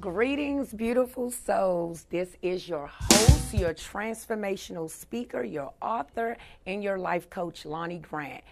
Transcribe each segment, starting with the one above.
Greetings, beautiful souls. This is your host, your transformational speaker, your author, and your life coach, Lonnie Grant.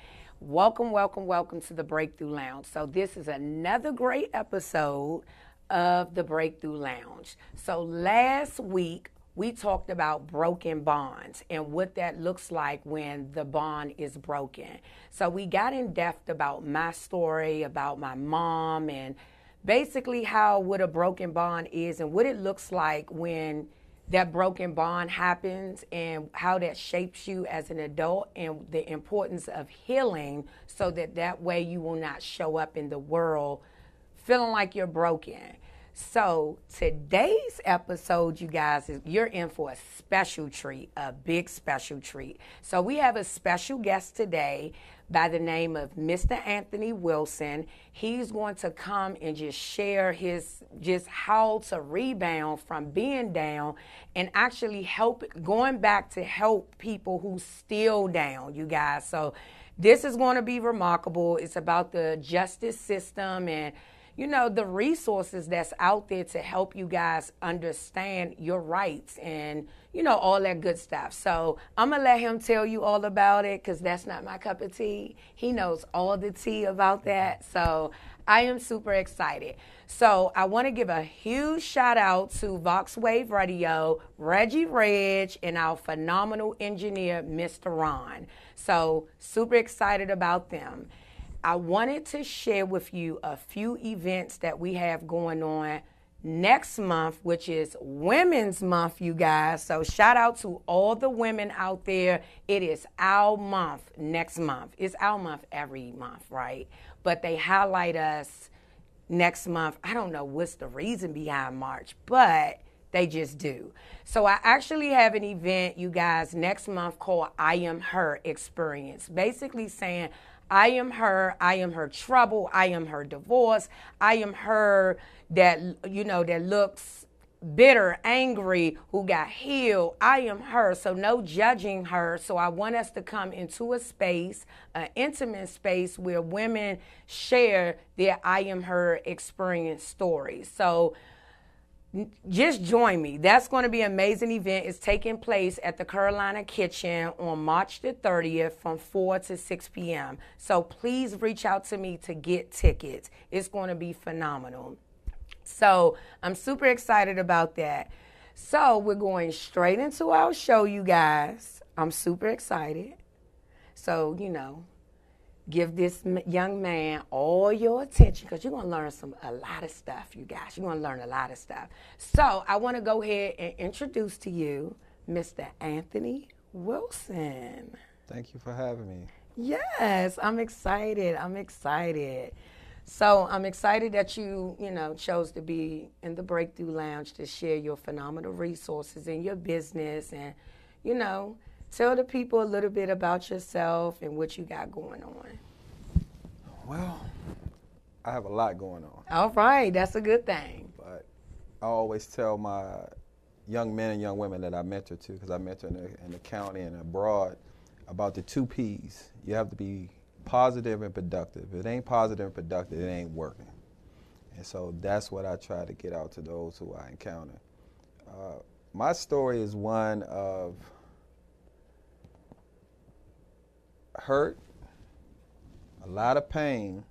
Welcome, welcome, welcome to the Breakthrough Lounge. So this is another great episode of the Breakthrough Lounge. So last week, we talked about broken bonds and what that looks like when the bond is broken. So we got in depth about my story, about my mom, and basically what a broken bond is and what it looks like when that broken bond happens and how that shapes you as an adult and the importance of healing so that way you will not show up in the world feeling like you're broken. So today's episode, you guys, you're in for a special treat, a big special treat. So we have a special guest today by the name of Mr. Anthony Wilson. He's going to come and just share just how to rebound from being down and actually going back to help people who still down, you guys. So this is going to be remarkable. It's about the justice system and the resources that's out there to help you guys understand your rights and, all that good stuff. So I'm going to let him tell you all about it because that's not my cup of tea. He knows all the tea about that. So I am super excited. So I want to give a huge shout out to Vox Wave Radio, Reggie Reg, and our phenomenal engineer, Mr. Ron. So super excited about them. I wanted to share with you a few events that we have going on next month, which is Women's Month, you guys. So shout out to all the women out there. It is our month next month. It's our month every month, right? But they highlight us next month. I don't know what's the reason behind March, but they just do. So I actually have an event, you guys, next month called I Am Her Experience, basically saying I am her. I am her trouble. I am her divorce. I am her that, that looks bitter, angry, who got healed. I am her. So no judging her. So I want us to come into a space, an intimate space where women share their I am her experience stories. So just join me. That's going to be an amazing event. It's taking place at the Carolina Kitchen on March the 30th from 4 to 6 p.m. So please reach out to me to get tickets. It's going to be phenomenal. So I'm super excited about that. So we're going straight into our show, you guys. I'm super excited. So, give this young man all your attention because you're going to learn a lot of stuff, you guys. You're going to learn a lot of stuff. So I want to go ahead and introduce to you Mr. Anthony Wilson. Thank you for having me. Yes, I'm excited. So I'm excited that you chose to be in the Breakthrough Lounge to share your phenomenal resources in your business and, tell the people a little bit about yourself and what you got going on. Well, I have a lot going on. All right, that's a good thing. But I always tell my young men and young women that I mentor to, because I mentor in the county and abroad, about the 2 P's. You have to be positive and productive. If it ain't positive and productive, it ain't working. And so that's what I try to get out to those who I encounter. My story is one of hurt, a lot of pain,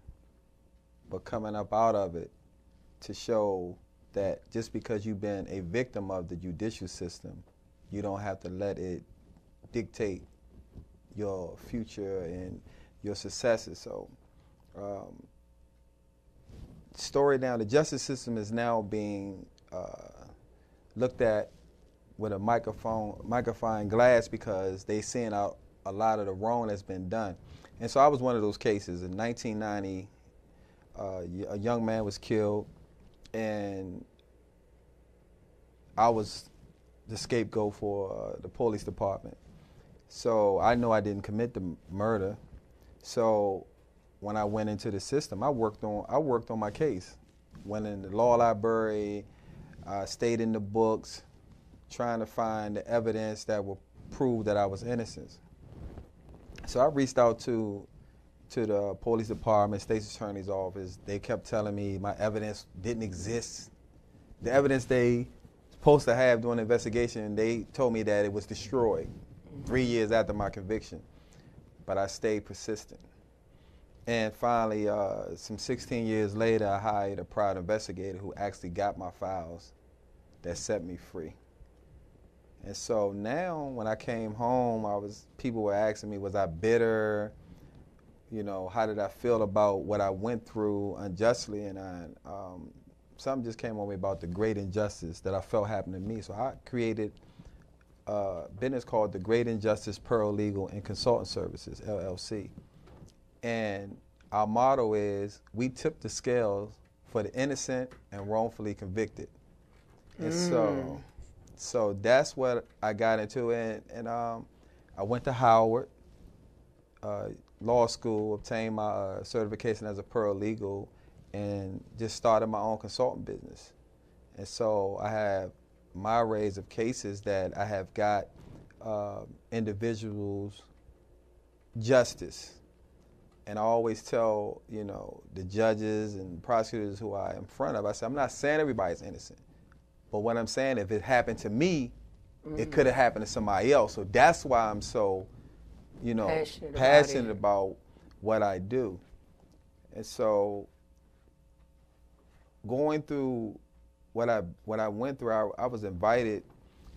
but coming up out of it to show that just because you've been a victim of the judicial system, you don't have to let it dictate your future and your successes. So, story down, the justice system is now being looked at with a magnifying glass because they seeing out a lot of the wrong that's been done. And so I was one of those cases. In 1990, a young man was killed, and I was the scapegoat for the police department. So I know I didn't commit the murder. So when I went into the system, I worked on my case. Went in the law library, stayed in the books, trying to find the evidence that would prove that I was innocent. So I reached out to the police department, state's attorney's office. They kept telling me my evidence didn't exist. The evidence they supposed to have during the investigation, they told me that it was destroyed 3 years after my conviction. But I stayed persistent. And finally, some 16 years later, I hired a private investigator who actually got my files that set me free. And so now when I came home, people were asking me, was I bitter? How did I feel about what I went through unjustly? And something just came on me about the great injustice that I felt happened to me. So I created a business called the Great Injustice Paralegal and Consultant Services, LLC. And our motto is, we tip the scales for the innocent and wrongfully convicted. And so that's what I got into. And I went to Howard Law School, obtained my certification as a paralegal, and just started my own consulting business. And so I have my arrays of cases that I have got individuals justice. And I always tell, the judges and prosecutors who I am in front of, I say, I'm not saying everybody's innocent. But what I'm saying, if it happened to me, it could have happened to somebody else. So that's why I'm so, passionate about what I do. And so going through what I went through, I was invited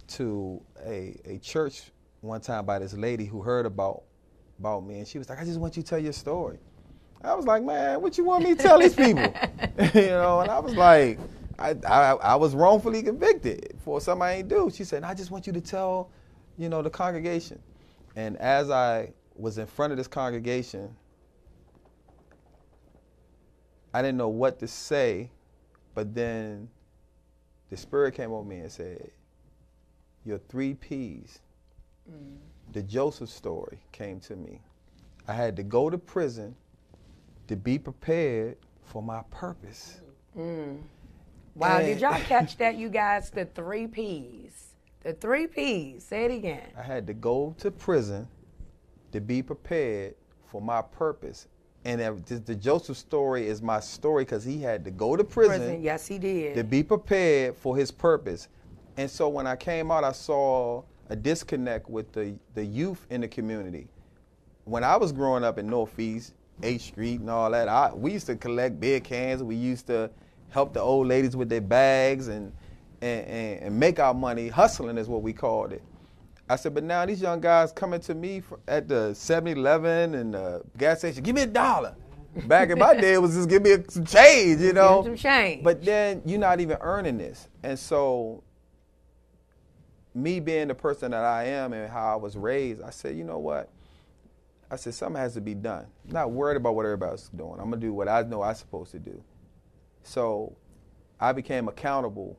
to a church one time by this lady who heard about me, and she was like, I just want you to tell your story. I was like, man, what you want me to tell these people? And I was like, I was wrongfully convicted for something I ain't do. She said, I just want you to tell, the congregation. And as I was in front of this congregation, I didn't know what to say, but then the Spirit came over me and said, your 3 Ps. The Joseph story came to me. I had to go to prison to be prepared for my purpose. Wow, And did y'all catch that, you guys? The 3 P's. The 3 P's. Say it again. I had to go to prison to be prepared for my purpose. And the Joseph story is my story because he had to go to prison. Yes, he did. To be prepared for his purpose. And so when I came out, I saw a disconnect with the youth in the community. When I was growing up in Northeast, 8th Street and all that, we used to collect beer cans. We used to help the old ladies with their bags and make our money. Hustling is what we called it. I said, but now these young guys coming to me at the 7-Eleven and the gas station, give me $1. Back in my day, it was just give me some change, you know. Give some change. But then you're not even earning this. And so me being the person that I am and how I was raised, I said, you know what? I said, something has to be done. I'm not worried about what everybody's doing. I'm going to do what I know I'm supposed to do. So I became accountable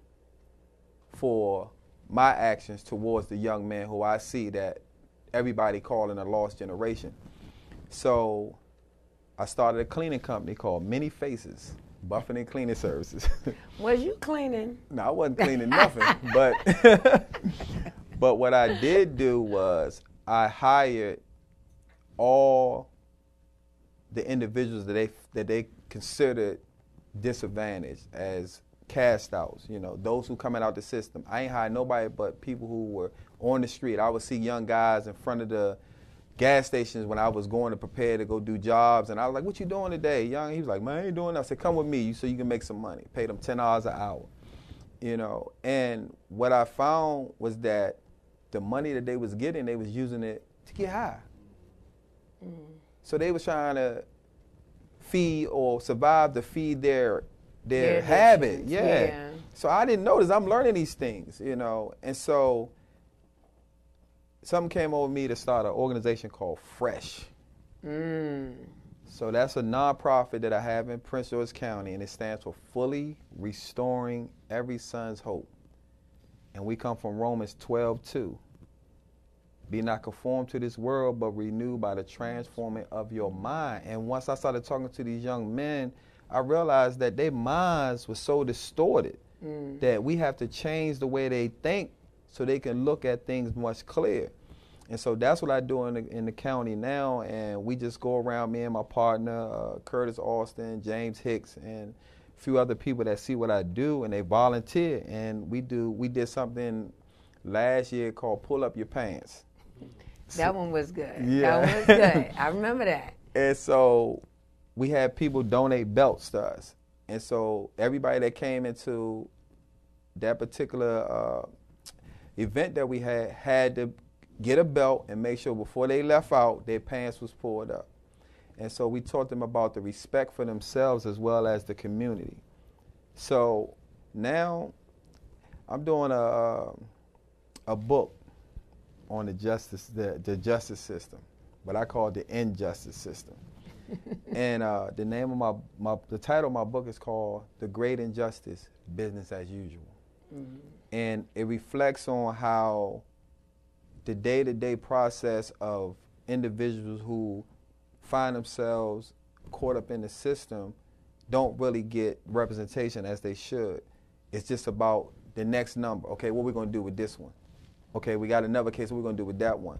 for my actions towards the young men who I see that everybody calling a lost generation. So I started a cleaning company called Many Faces, Buffing and Cleaning Services. Was you cleaning? No, I wasn't cleaning nothing. But what I did do was I hired all the individuals that they considered disadvantaged as cast outs, you know, those who coming out the system. I ain't hired nobody but people who were on the street. I would see young guys in front of the gas stations when I was going to prepare to go do jobs, and I was like, what you doing today, young? He was like, man, I ain't doing that. I said, come with me so you can make some money. Paid them $10 an hour, you know. And what I found was that the money that they was getting, they was using it to get high. So they was trying to feed or survive to feed their habit. Yeah. So I didn't notice. I'm learning these things, you know. And so something came over me to start an organization called Fresh. So that's a nonprofit that I have in Prince George's County, and it stands for Fully Restoring Every Son's Hope. And we come from Romans 12:2. Be not conformed to this world, but renewed by the transforming of your mind. And once I started talking to these young men, I realized that their minds were so distorted that we have to change the way they think so they can look at things much clearer. And so that's what I do in the county now. And we just go around, me and my partner, Curtis Austin, James Hicks, and a few other people that see what I do, and they volunteer. And we did something last year called Pull Up Your Pants. That one was good. Yeah. That one was good. I remember that. And so we had people donate belts to us. And so everybody that came into that particular event that we had to get a belt and make sure before they left out, their pants was pulled up. And so we taught them about the respect for themselves as well as the community. So now I'm doing a book on the justice system, but I call it the injustice system. And the name of the title of my book is called The Great Injustice, Business as Usual. And it reflects on how the day-to-day process of individuals who find themselves caught up in the system don't really get representation as they should. It's just about the next number. Okay, what are we going to do with this one? Okay, we got another case, what are we going to do with that one?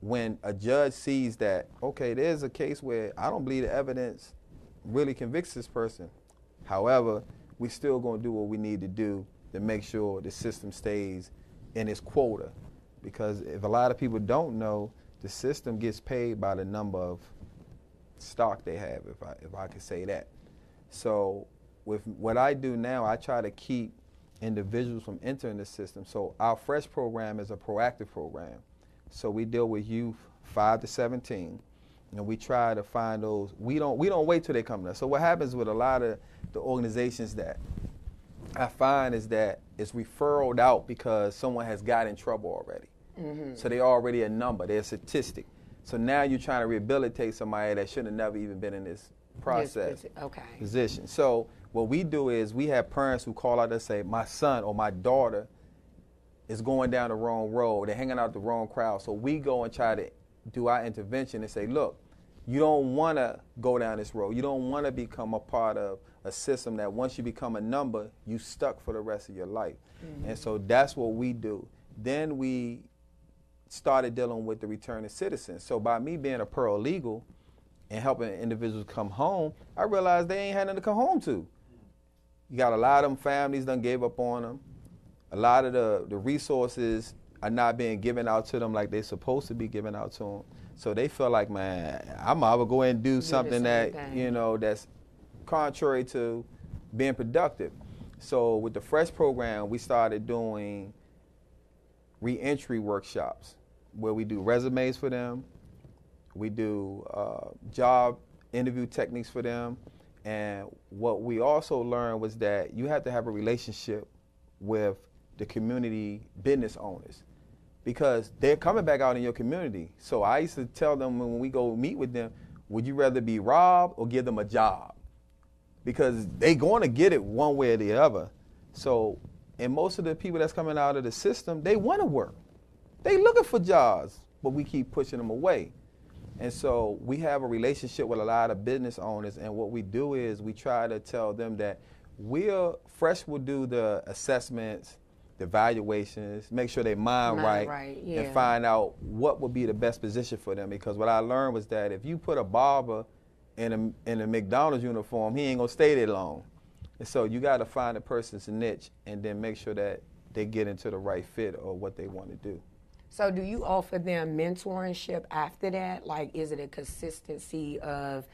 When a judge sees that, okay, there's a case where I don't believe the evidence really convicts this person. However, we still going to do what we need to do to make sure the system stays in its quota. Because if a lot of people don't know, the system gets paid by the number of stock they have, if I could say that. So with what I do now, I try to keep individuals from entering the system. So our Fresh program is a proactive program. So we deal with youth 5 to 17, and we try to find those. We don't wait till they come to us. So what happens with a lot of the organizations that I find is that it's referred out because someone has got in trouble already. So they're already a number, they're a statistic. So now you're trying to rehabilitate somebody that should have never even been in this process position. So what we do is we have parents who call out and say, my son or my daughter is going down the wrong road, they're hanging out the wrong crowd. So we go and try to do our intervention and say, look, you don't want to go down this road. You don't want to become a part of a system that once you become a number, you stuck for the rest of your life. Mm-hmm. And so that's what we do. Then we started dealing with the returning citizens. So by me being a paralegal and helping individuals come home, I realized they ain't had nothing to come home to. You got a lot of them families done gave up on them. A lot of the resources are not being given out to them like they're supposed to be given out to them. So they feel like, man, I might as well go ahead and do something that, that's contrary to being productive. So with the Fresh program, we started doing reentry workshops where we do resumes for them. We do job interview techniques for them. And what we also learned was that you have to have a relationship with the community business owners because they're coming back out in your community. So I used to tell them when we go meet with them, would you rather be robbed or give them a job? Because they're going to get it one way or the other. So, and most of the people that's coming out of the system, they want to work. They looking for jobs, but we keep pushing them away. And so we have a relationship with a lot of business owners, and what we do is we try to tell them that Fresh will do the assessments, the evaluations, make sure they mind right, and find out what would be the best position for them. Because what I learned was that if you put a barber in a McDonald's uniform, he ain't gonna stay there long. And so you got to find a person's niche and then make sure that they get into the right fit or what they want to do. So do you offer them mentorship after that? Like, is it a consistency of,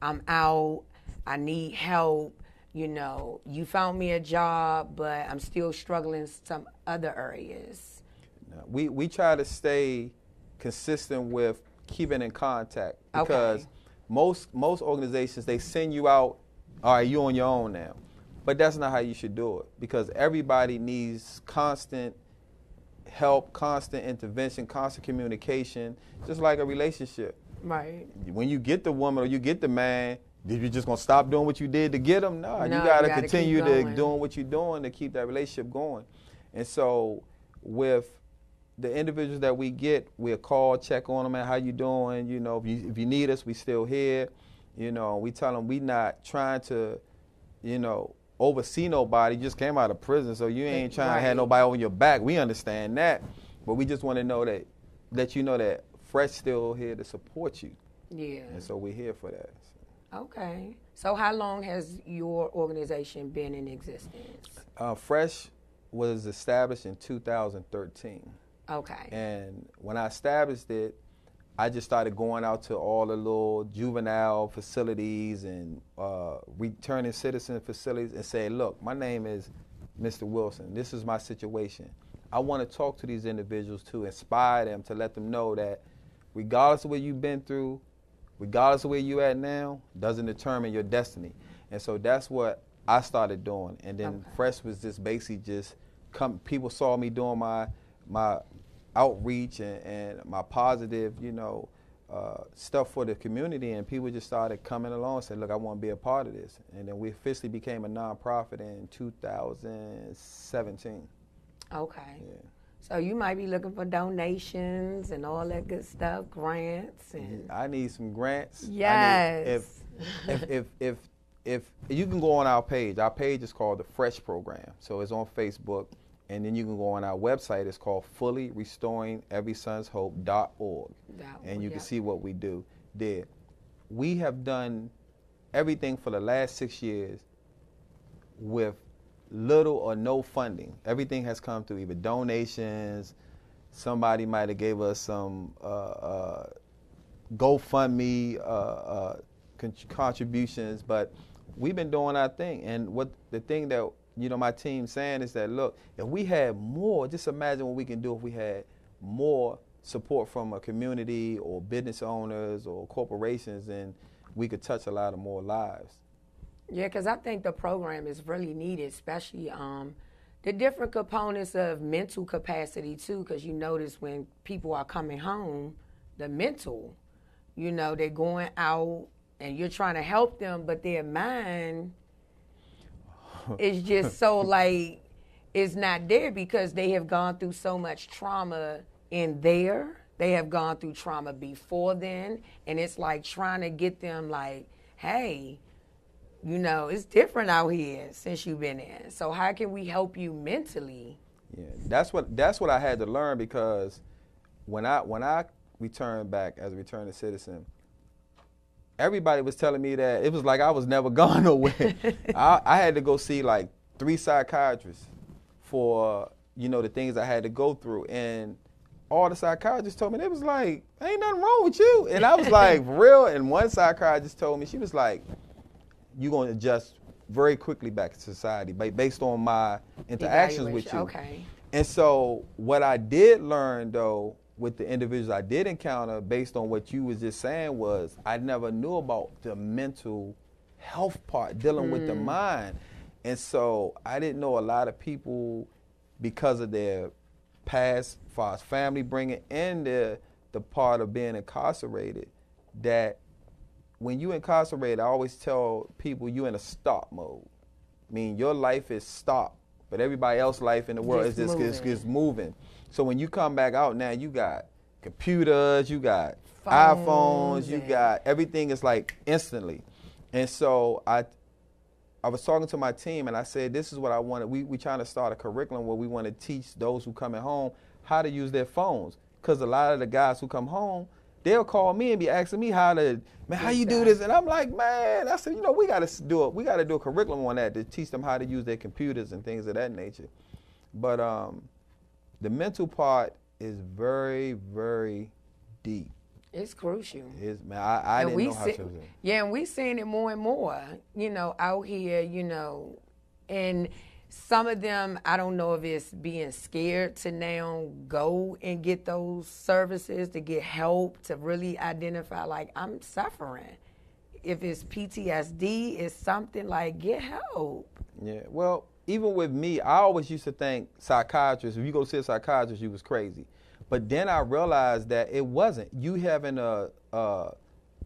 I'm out, I need help, you found me a job, but I'm still struggling in some other areas? No, we try to stay consistent with keeping in contact because most organizations, they send you out, all right, you're on your own now. But that's not how you should do it because everybody needs constant help, constant intervention, constant communication, just like a relationship. Right. When you get the woman or you get the man, you just going to stop doing what you did to get them? No, you got to continue to doing what you're doing to keep that relationship going. And so with the individuals that we get, we'll call, check on them, man, how you doing? If you need us, we still here. We tell them we not trying to, oversee nobody. You just came out of prison, so you ain't trying to have nobody on your back. We understand that, but we just want to know that that Fresh still here to support you. Yeah. And so we're here for that. Okay. So how long has your organization been in existence? Fresh was established in 2013. Okay. And when I established it, I just started going out to all the little juvenile facilities and returning citizen facilities and saying, look, my name is Mr. Wilson. This is my situation. I want to talk to these individuals to inspire them, to let them know that regardless of what you've been through, regardless of where you're at now, doesn't determine your destiny. And so that's what I started doing. And then Fresh was just basically people saw me doing my outreach and my positive, stuff for the community, and people just started coming along and said, look, I want to be a part of this. And then we officially became a nonprofit in 2017. Okay. Yeah. So you might be looking for donations and all that good stuff, grants. And I need some grants. Yes. If you can go on our page is called the Fresh Program. So it's on Facebook. And then you can go on our website. It's called fullyrestoringeverysonshope.org. And you can see what we do there. We have done everything for the last 6 years with little or no funding. Everything has come through either donations, somebody might have gave us some GoFundMe contributions, but we've been doing our thing. And what the thing that my team's saying is that, look, if we had more, just imagine what we can do if we had more support from a community or business owners or corporations, and we could touch a lot of more lives. Yeah, because I think the program is really needed, especially the different components of mental capacity, too, because you notice when people are coming home, the mental, they're going out and you're trying to help them, but their mind it's just so it's not there because they have gone through so much trauma in there they have gone through trauma before then, and it's like trying to get them like, hey, you know, it's different out here since you've been in. So how can we help you mentally? Yeah, that's what I had to learn, because when I returned back as a returning citizen, everybody was telling me that it was like I was never gone nowhere. I had to go see like 3 psychiatrists for, you know, the things I had to go through, and all the psychiatrists told me, they was like, ain't nothing wrong with you. And I was like, for real? And one psychiatrist told me, she was like, you're going to adjust very quickly back to society based on my interactions with you. Okay. And so what I did learn, though, with the individuals I did encounter, based on what you was just saying, was I never knew about the mental health part, dealing with the mind. And so I didn't know a lot of people, because of their past, as far as family bringing in the part of being incarcerated, that when you incarcerated, I always tell people you in a stop mode. I mean, your life is stopped, but everybody else's life in the world is just moving. So when you come back out now, you got computers, you got iPhones, you got everything is like instantly. And so I was talking to my team, and I said, this is what I wanted. We trying to start a curriculum where we want to teach those who come at home how to use their phones. Because a lot of the guys who come home, they'll call me and be asking me how you do this? And I'm like, man, I said, you know, we got to do a curriculum on that to teach them how to use their computers and things of that nature. But the mental part is very, very deep. It's crucial. It's, man, I didn't know how to. Yeah, and we seeing it more and more, you know, out here, you know, and some of them, I don't know if it's being scared to now go and get those services, to get help, to really identify, like, I'm suffering. If it's PTSD, it's something like, get help. Yeah, well, even with me, I always used to think psychiatrists, if you go see a psychiatrist, you was crazy. But then I realized that it wasn't. You having an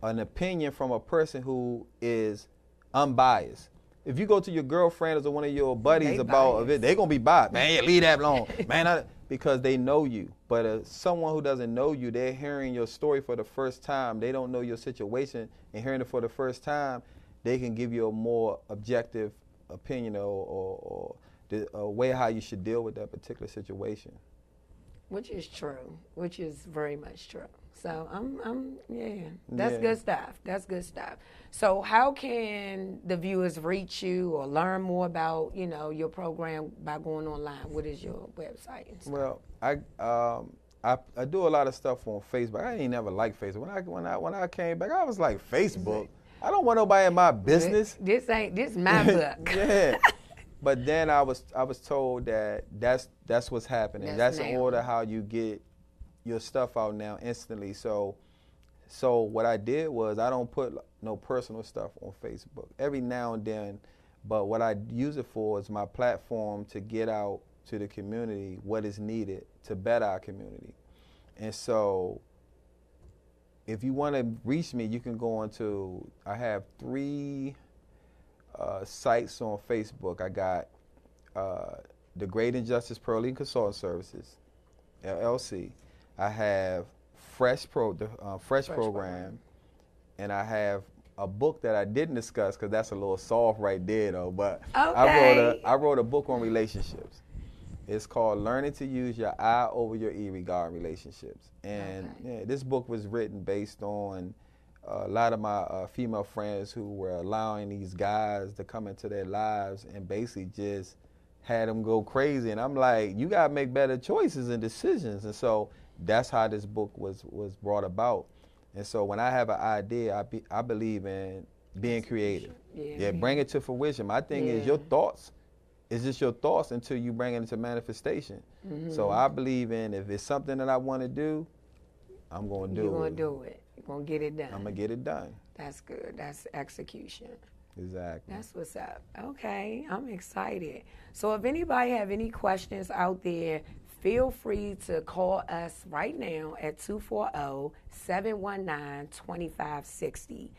opinion from a person who is unbiased. If you go to your girlfriend or one of your buddies about it, they're going to be biased. Man, leave that alone. Man, because they know you. But someone who doesn't know you, they're hearing your story for the first time. They don't know your situation, and hearing it for the first time, they can give you a more objective opinion or a way how you should deal with that particular situation. Which is true, which is very much true. So that's good stuff. That's good stuff. So how can the viewers reach you or learn more about, you know, your program by going online? What is your website and stuff? Well, I do a lot of stuff on Facebook. I ain't never liked Facebook. When I came back, I was like, Facebook? I don't want nobody in my business. This my book. Yeah. But then I was told that that's what's happening. That's in order how you get your stuff out now instantly. So what I did was I don't put no personal stuff on Facebook. Every now and then, but what I use it for is my platform to get out to the community what is needed to better our community. And so if you want to reach me, you can go onto, I have 3 sites on Facebook. I got the Great Injustice Pearly Consulting Services, LLC. I have Fresh Program, and I have a book that I didn't discuss because that's a little soft right there, though. But I wrote a book on relationships. It's called Learning to Use Your I Over Your E Regarding Relationships. And this book was written based on a lot of my female friends who were allowing these guys to come into their lives and basically just had them go crazy. And I'm like, you got to make better choices and decisions. And so that's how this book was brought about. And so when I have an idea, I believe in being creative. Yeah, bring it to fruition. My thing is your thoughts. It's just your thoughts until you bring it into manifestation. Mm-hmm. So I believe in, if it's something that I want to do, I'm going to do it. You're going to do it. You're going to get it done. I'm going to get it done. That's good. That's execution. Exactly. That's what's up. Okay, I'm excited. So if anybody have any questions out there, feel free to call us right now at 240-719-2560.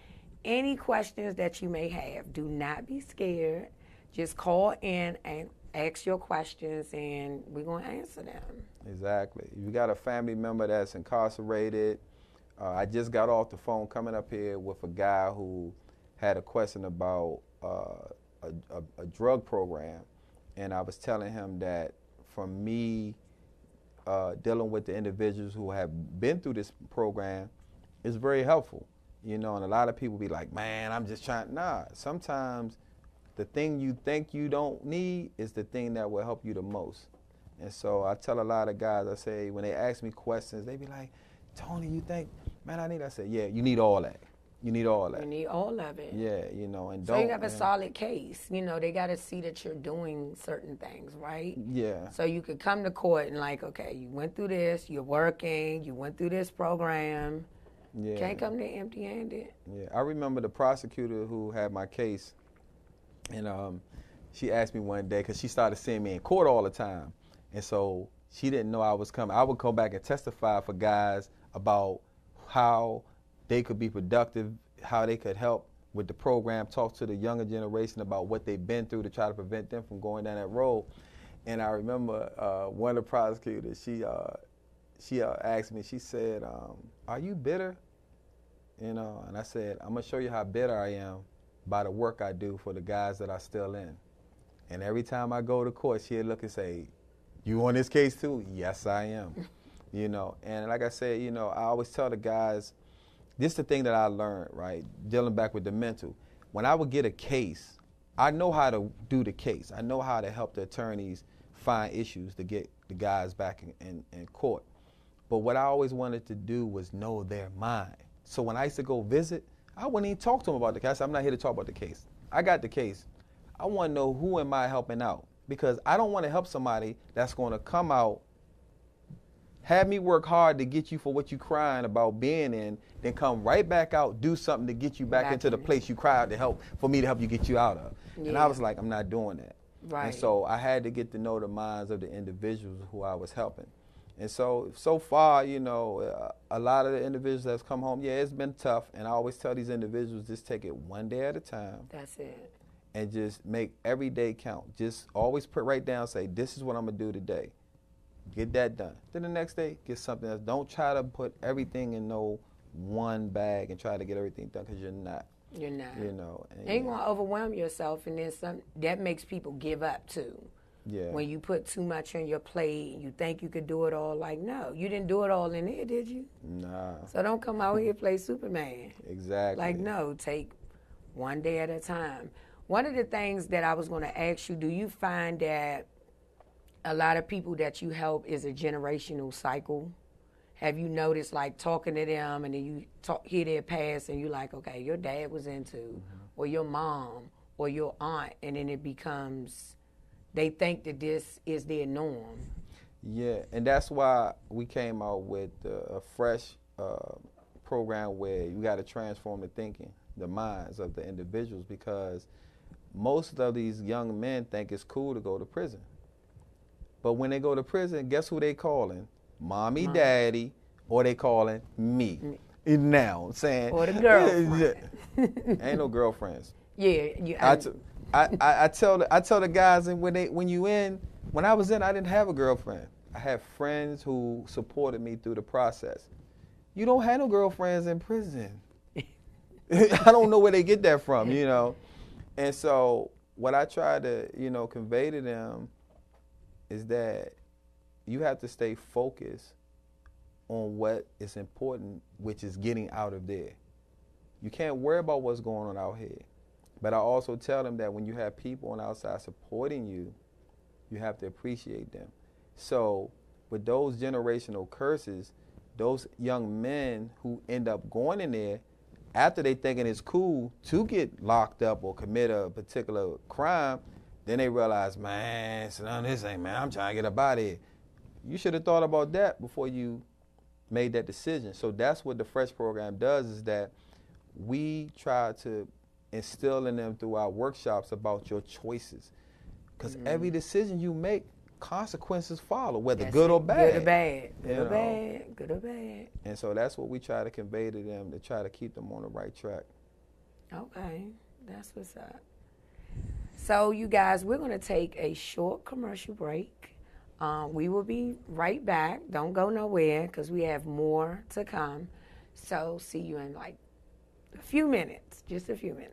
Any questions that you may have, do not be scared. Just call in and ask your questions and we're going to answer them. Exactly. You got a family member that's incarcerated. I just got off the phone coming up here with a guy who had a question about a drug program, and I was telling him that from me dealing with the individuals who have been through this program is very helpful, you know, and a lot of people be like, man, I'm just trying. Nah, sometimes the thing you think you don't need is the thing that will help you the most. And so I tell a lot of guys, I say, when they ask me questions, they be like, Tony, you think, man, I need, I say, yeah, you need all that. You need all that. You need all of it. Yeah, you know, and So don't. you have a solid case. You know, they got to see that you're doing certain things, right? Yeah. So you could come to court and like, okay, you went through this, you're working, you went through this program. Yeah. Can't come there empty-handed. Yeah, I remember the prosecutor who had my case, and she asked me one day, because she started seeing me in court all the time, and so she didn't know I was coming. I would come back and testify for guys about how they could be productive, how they could help with the program, talk to the younger generation about what they've been through to try to prevent them from going down that road. And I remember one of the prosecutors, she asked me, she said, are you bitter? You know, and I said, I'm going to show you how bitter I am by the work I do for the guys that are still in. And every time I go to court, she'd look and say, you on this case too? Yes, I am. You know, and like I said, you know, I always tell the guys, this is the thing that I learned, right, dealing back with the mental. When I would get a case, I know how to do the case. I know how to help the attorneys find issues to get the guys back in court. But what I always wanted to do was know their mind. So when I used to go visit, I wouldn't even talk to them about the case. I'm not here to talk about the case. I got the case. I want to know who am I helping out, because I don't want to help somebody that's going to come out, have me work hard to get you for what you crying about being in, then come right back out, do something to get you back into the place you cried to help, for me to help you get you out of. Yeah. And I was like, I'm not doing that. Right. And so I had to get to know the minds of the individuals who I was helping. And so far, you know, a lot of the individuals that's come home, yeah, it's been tough. And I always tell these individuals, just take it one day at a time. That's it. And just make every day count. Just always put right down, say, this is what I'm going to do today. Get that done. Then the next day, get something else. Don't try to put everything in no one bag and try to get everything done, because you're not. You're not. You know. And you're going to overwhelm yourself, and then that makes people give up, too. Yeah. When you put too much on your plate, you think you could do it all. Like, no, you didn't do it all in there, did you? Nah. So don't come out here and play Superman. Exactly. Like, no, take one day at a time. One of the things that I was going to ask you, do you find that a lot of people that you help is a generational cycle? Have you noticed, like, talking to them and then you hear their past and you're like, okay, your dad was into, or your mom, or your aunt, and then it becomes, they think that this is their norm. Yeah, and that's why we came out with a fresh program where you got to transform the thinking, the minds of the individuals, because most of these young men think it's cool to go to prison. But when they go to prison, guess who they calling? Mommy, daddy, or they calling me. Now, I'm saying. Or the girlfriend. Ain't no girlfriends. Yeah. I tell the guys, and when I was in, I didn't have a girlfriend. I had friends who supported me through the process. You don't have no girlfriends in prison. I don't know where they get that from, you know. And so what I try to, you know, convey to them is that you have to stay focused on what is important, which is getting out of there. You can't worry about what's going on out here. But I also tell them that when you have people on the outside supporting you, you have to appreciate them. So with those generational curses, those young men who end up going in there, after they thinking it's cool to get locked up or commit a particular crime, then they realize, man, so none of this ain't, man, I'm trying to get up out of here. You should have thought about that before you made that decision. So that's what the Fresh program does, is that we try to instill in them through our workshops about your choices. Because every decision you make, consequences follow, whether good or bad. Good or bad. Good or bad. Good or bad. And so that's what we try to convey to them, to try to keep them on the right track. Okay. That's what's up. So, you guys, we're going to take a short commercial break. We will be right back. Don't go nowhere because we have more to come. So, see you in like a few minutes, just a few minutes.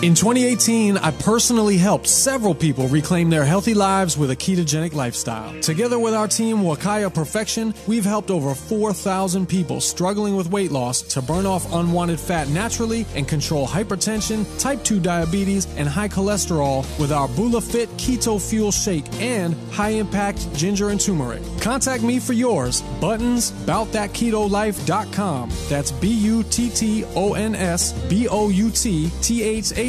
In 2018, I personally helped several people reclaim their healthy lives with a ketogenic lifestyle. Together with our team, Wakaya Perfection, we've helped over 4,000 people struggling with weight loss to burn off unwanted fat naturally and control hypertension, type 2 diabetes, and high cholesterol with our Bula Fit Keto Fuel Shake and High Impact Ginger and Turmeric. Contact me for yours. Buttons, BoutThatKetoLife.com. That's BUTTONSBOUTTHATKETOLIFE.com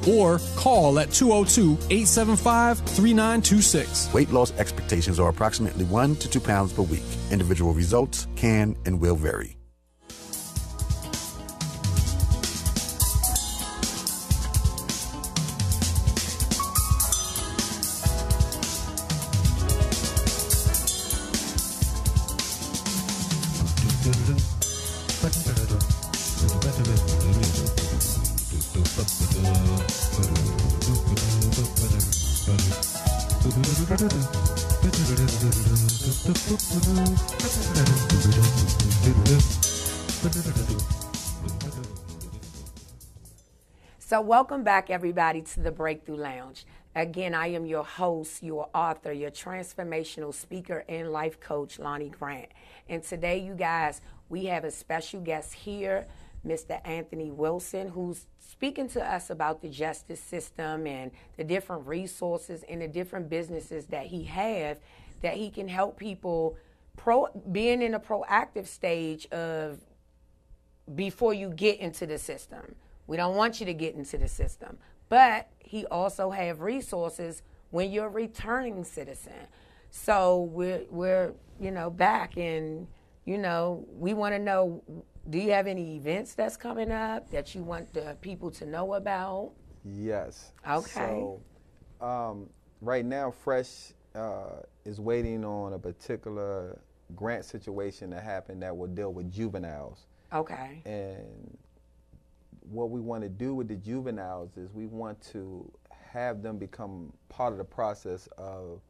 or call at 202-875-3926. Weight loss expectations are approximately 1 to 2 pounds per week. Individual results can and will vary. So welcome back, everybody, to the Breakthrough Lounge. Again, I am your host, your author, your transformational speaker and life coach, Lonnie Grant. And today, you guys, we have a special guest here, Mr. Anthony Wilson, who's speaking to us about the justice system and the different resources and the different businesses that he have that he can help people being in a proactive stage of before you get into the system. We don't want you to get into the system. But he also have resources when you're a returning citizen. So we're back and, we want to know, do you have any events that's coming up that you want the people to know about? Yes. Okay. So right now, Fresh is waiting on a particular grant situation to happen that will deal with juveniles. Okay. And what we want to do with the juveniles is we want to have them become part of the process of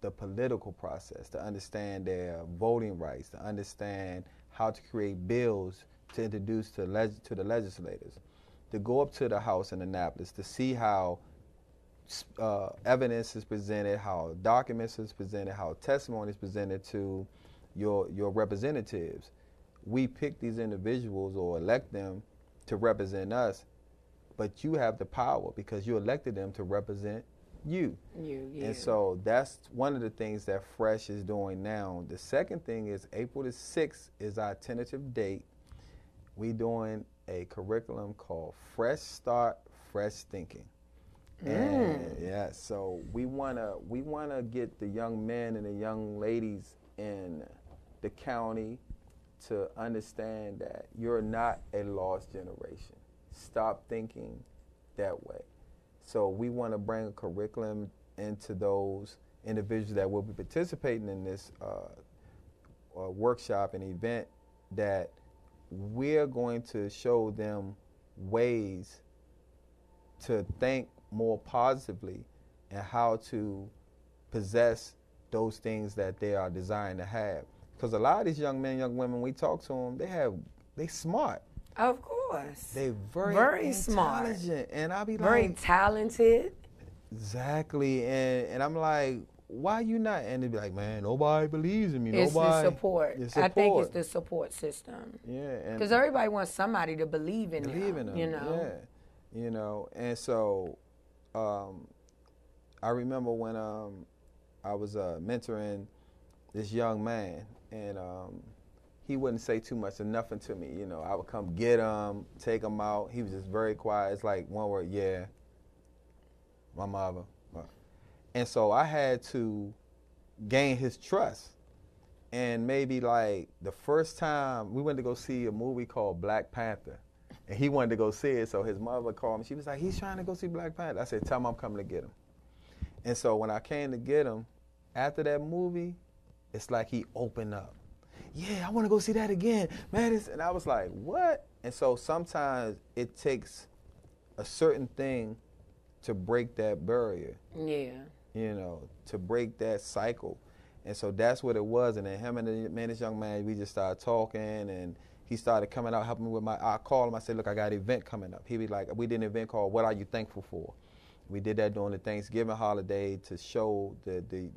the political process, to understand their voting rights, to understand how to create bills to introduce to the legislators, to go up to the House in Annapolis, to see how evidence is presented, how documents is presented, how testimony is presented to your representatives. We pick these individuals or elect them to represent us, but you have the power because you elected them to represent you. And so that's one of the things that Fresh is doing now. The second thing is April the 6th is our tentative date. We're doing a curriculum called Fresh Start, Fresh Thinking. And yeah, so we wanna get the young men and the young ladies in the county to understand that you're not a lost generation. Stop thinking that way. So we want to bring a curriculum into those individuals that will be participating in this workshop and event, that we're going to show them ways to think more positively and how to possess those things that they are designed to have. Because a lot of these young men, young women, we talk to them, they smart. Of course. They very smart. Intelligent. And I'll be very talented. Exactly. And I'm like, why you not? And they be like, man, nobody believes in me. It's nobody. The support. I think it's the support system. Yeah. Because everybody wants somebody to believe in them. Yeah. And so I remember when I was mentoring this young man, and he wouldn't say too much or nothing to me. I would come get him, take him out. He was just very quiet. It's like one word, yeah, my mother. And so I had to gain his trust. And maybe like the first time we went to go see a movie called Black Panther, and he wanted to go see it, so his mother called me. She was like, he's trying to go see Black Panther. I said, tell him I'm coming to get him. And so when I came to get him, after that movie, it's like he opened up. Yeah, I want to go see that again, man. And I was like, what? And so sometimes it takes a certain thing to break that barrier. Yeah. You know, to break that cycle. And so that's what it was. And then him and this young man, we just started talking, and he started coming out, helping me with I called him, I said, look, I got an event coming up. He be like, we did an event called What Are You Thankful For? We did that during the Thanksgiving holiday to show the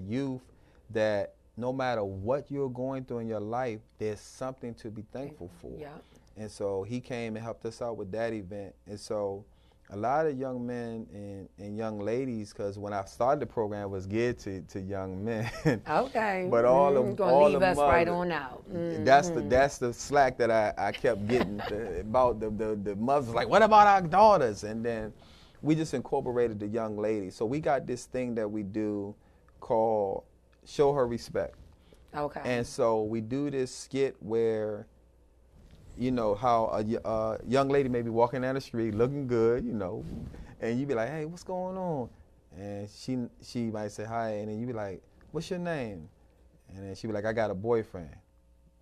youth that no matter what you're going through in your life, there's something to be thankful for. Yeah. And so he came and helped us out with that event. And so a lot of young men and young ladies, because when I started the program, it was geared to young men. Okay. But all of gonna leave us mothers, right on out. That's the slack that I kept getting about the mothers. Like, what about our daughters? And then we just incorporated the young ladies. So we got this thing that we do called Show Her Respect. Okay. And so we do this skit where, you know, how a young lady may be walking down the street looking good, you know, and you be like, hey, what's going on? And she might say hi, and then you be like, what's your name? And then she be like, I got a boyfriend.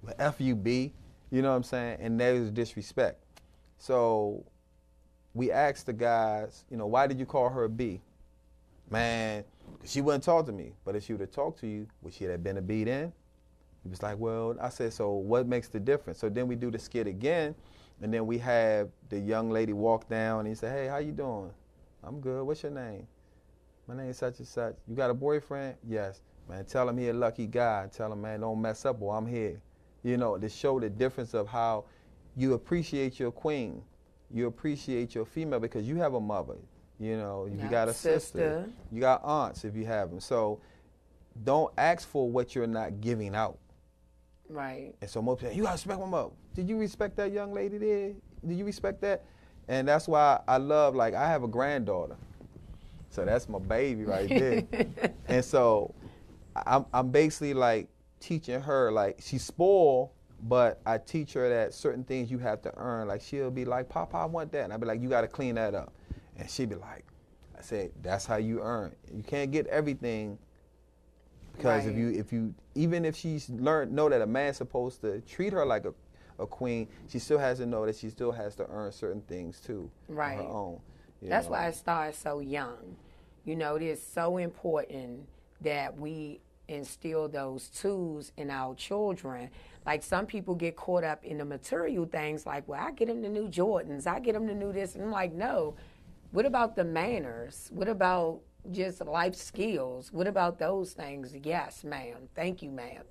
Well, F-U-B, you know what I'm saying? And there's disrespect. So we asked the guys, you know, why did you call her a B? Man, she wouldn't talk to me. But if she would have talked to you, would she have been a B then? He was like, well, I said, so what makes the difference? So then we do the skit again, and then we have the young lady walk down, and he said, hey, how you doing? I'm good. What's your name? My name is such and such. You got a boyfriend? Yes. Man, tell him he a lucky guy. Tell him, man, don't mess up, boy, I'm here. You know, to show the difference of how you appreciate your queen. You appreciate your female because you have a mother. You know, you got a sister. You got aunts if you have them. So don't ask for what you're not giving out. Right. And so most people say, you got to respect my mother. Did you respect that young lady there? Did you respect that? And that's why I love, like, I have a granddaughter. So that's my baby right there. And so I'm basically, like, teaching her, like, she's spoiled, but I teach her that certain things you have to earn. Like, she'll be like, Papa, I want that. And I'll be like, you got to clean that up. And she'll be like, I said, that's how you earn. You can't get everything because right. if you even if she's know that a man's supposed to treat her like a queen, she still has to know that she still has to earn certain things too right. on her own. That's why it starts so young. You know, it is so important that we instill those tools in our children. Like, some people get caught up in the material things, like, well, I get them the new Jordans, I get them the new this. And I'm like, no. What about the manners? What about just life skills? What about those things? Yes, ma'am. Thank you, ma'am.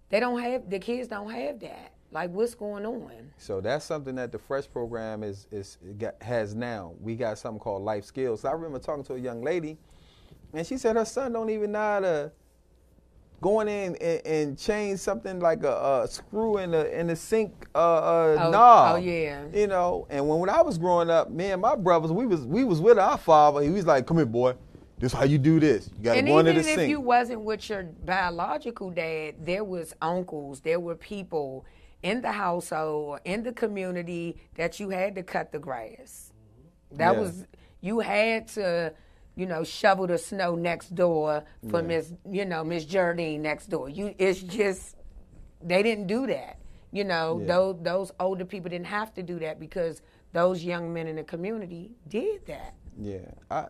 The kids don't have that. Like, what's going on? So that's something that the Fresh program has now. We got something called life skills. So I remember talking to a young lady, and she said her son don't even know how to go in and change something like a screw in the sink knob. Oh yeah. You know, and when I was growing up, me and my brothers, we was with our father. He was like, "Come here, boy. This how you do this. You got to go into the sink." And even if you wasn't with your biological dad, there was uncles, there were people in the household or in the community that you had to cut the grass. That was, you had to, you know, shovel the snow next door for Miss Jardine next door. It's just, they didn't do that. You know, those older people didn't have to do that because those young men in the community did that. Yeah. I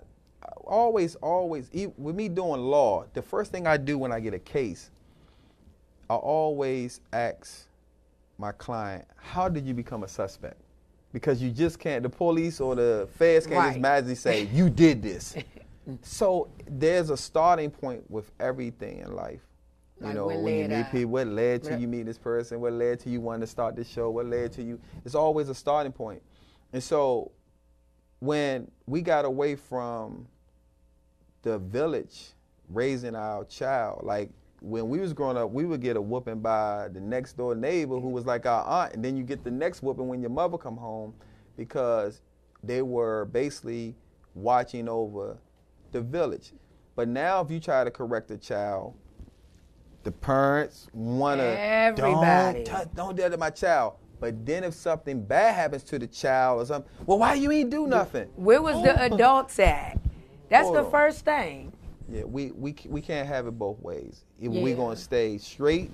always, with me doing law, the first thing I do when I get a case, I always ask my client, how did you become a suspect? Because you just can't, the police or the feds can't just magically say, you did this. So there's a starting point with everything in life. You know, when you meet people, what led to you meet this person, what led to you wanting to start this show, what led to you, it's always a starting point. And so when we got away from the village raising our child, like when we was growing up, we would get a whooping by the next door neighbor who was like our aunt, and then you get the next whooping when your mother come home because they were basically watching over the village. But now if you try to correct a child, the parents want to, don't do that to my child. But then if something bad happens to the child or something, well, why you ain't do nothing? Where was the adults at? That's the first thing. Yeah, we can't have it both ways. Either we going to stay straight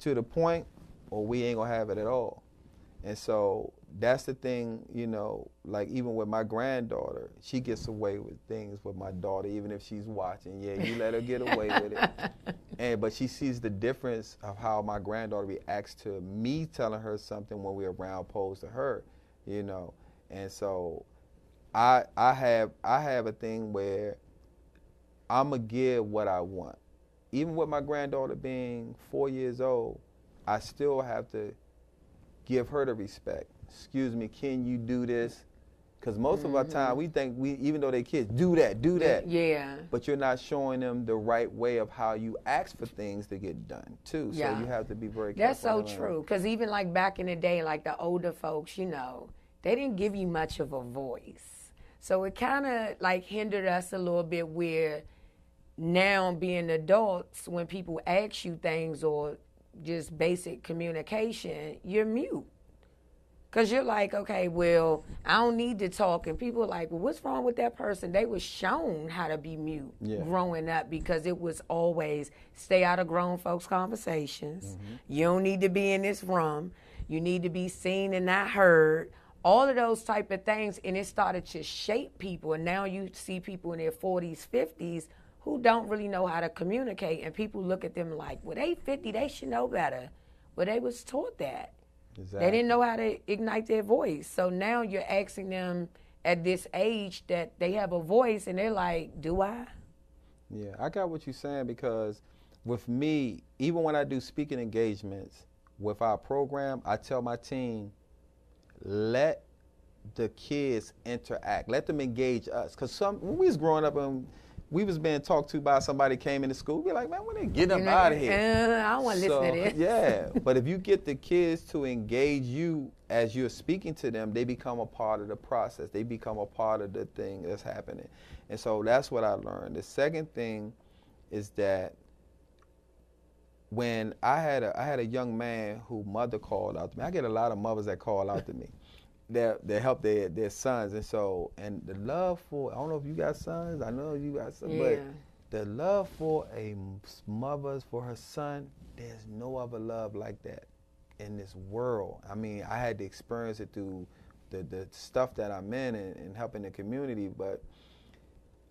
to the point or we ain't going to have it at all. And so that's the thing, you know, like even with my granddaughter, she gets away with things with my daughter, even if she's watching. Yeah, you let her get away with it. But she sees the difference of how my granddaughter reacts to me telling her something when we're around opposed to her, you know. And so I have a thing where I'm going to give what I want. Even with my granddaughter being 4 years old, I still have to give her the respect. Excuse me, can you do this? Because most of our time, we think, even though they're kids, do that. Yeah. But you're not showing them the right way of how you ask for things to get done, too. Yeah. So you have to be very That's careful. so true. Because even like back in the day, like the older folks, you know, they didn't give you much of a voice. So it kind of like hindered us a little bit where now being adults, when people ask you things or just basic communication, you're mute. Because you're like, okay, well, I don't need to talk. And people are like, well, what's wrong with that person? They were shown how to be mute growing up because it was always stay out of grown folks' conversations. You don't need to be in this room. You need to be seen and not heard. All of those type of things. And it started to shape people. And now you see people in their 40s, 50s who don't really know how to communicate. And people look at them like, well, they 50, they should know better. Well, they was taught that. Exactly. They didn't know how to ignite their voice. So now you're asking them at this age that they have a voice, and they're like, do I? Yeah, I got what you're saying, because with me, even when I do speaking engagements with our program, I tell my team, let the kids interact. Let them engage us. Because when we was growing up and we was being talked to by somebody came into school, we're like, man, when they get them out of here. I don't want to listen to this. Yeah, but if you get the kids to engage you as you're speaking to them, they become a part of the process. They become a part of the thing that's happening. And so that's what I learned. The second thing is that when I had a young man who mother called out to me. I get a lot of mothers that call out to me. They help their sons, and the love for, I don't know if you got sons, I know you got sons, but the love for a mother for her son, there's no other love like that in this world. I mean, I had to experience it through the stuff that I'm in and helping the community, but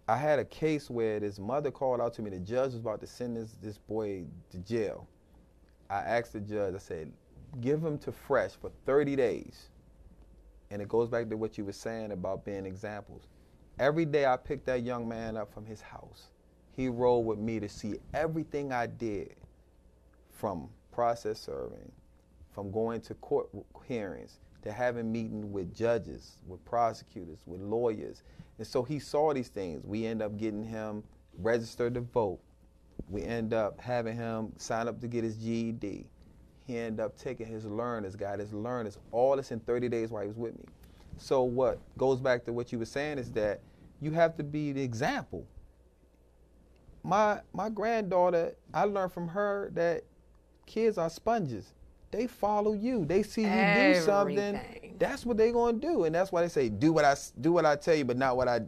I had a case where this mother called out to me. The judge was about to send this boy to jail. I asked the judge, I said, give him to fresh for 30 days. And it goes back to what you were saying about being examples. Every day I picked that young man up from his house. He rode with me to see everything I did, from process serving, from going to court hearings, to having meetings with judges, with prosecutors, with lawyers. And so he saw these things. We end up getting him registered to vote. We end up having him sign up to get his GED. He ended up taking his learners, got his learners, all this in 30 days while he was with me. So what goes back to what you were saying is that you have to be the example. My granddaughter, I learned from her that kids are sponges. They follow you. They see you do something. That's what they're gonna do, and that's why they say do what I tell you, but not what I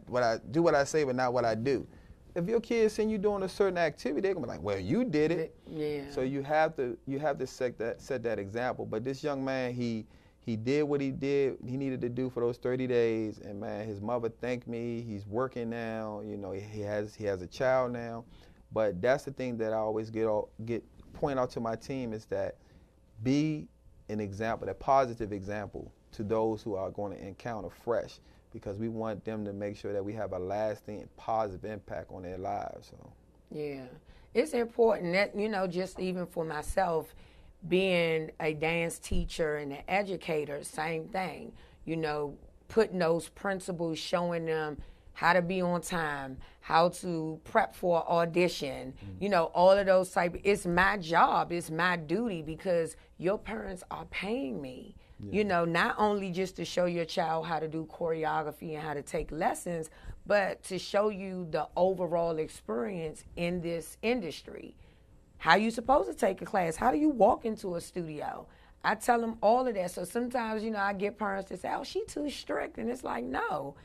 do what I say, but not what I do. If your kids see you doing a certain activity, they're gonna be like, well, you did it. Yeah. So you have to set that example. But this young man, he did what he needed to do for those 30 days, and man, his mother thanked me. He's working now. You know, he has a child now. But that's the thing that I always point out to my team, is that be an example, a positive example to those who are going to encounter fresh, because we want them to make sure that we have a lasting positive impact on their lives. So. Yeah, it's important that, you know, just even for myself, being a dance teacher and an educator, same thing, you know, putting those principles, showing them how to be on time, how to prep for audition, you know, all of those type. It's my job, it's my duty, because your parents are paying me. You know, not only just to show your child how to do choreography and how to take lessons, but to show you the overall experience in this industry. How you supposed to take a class? How do you walk into a studio? I tell them all of that. So sometimes, you know, I get parents that say, oh, she too strict. And it's like, no.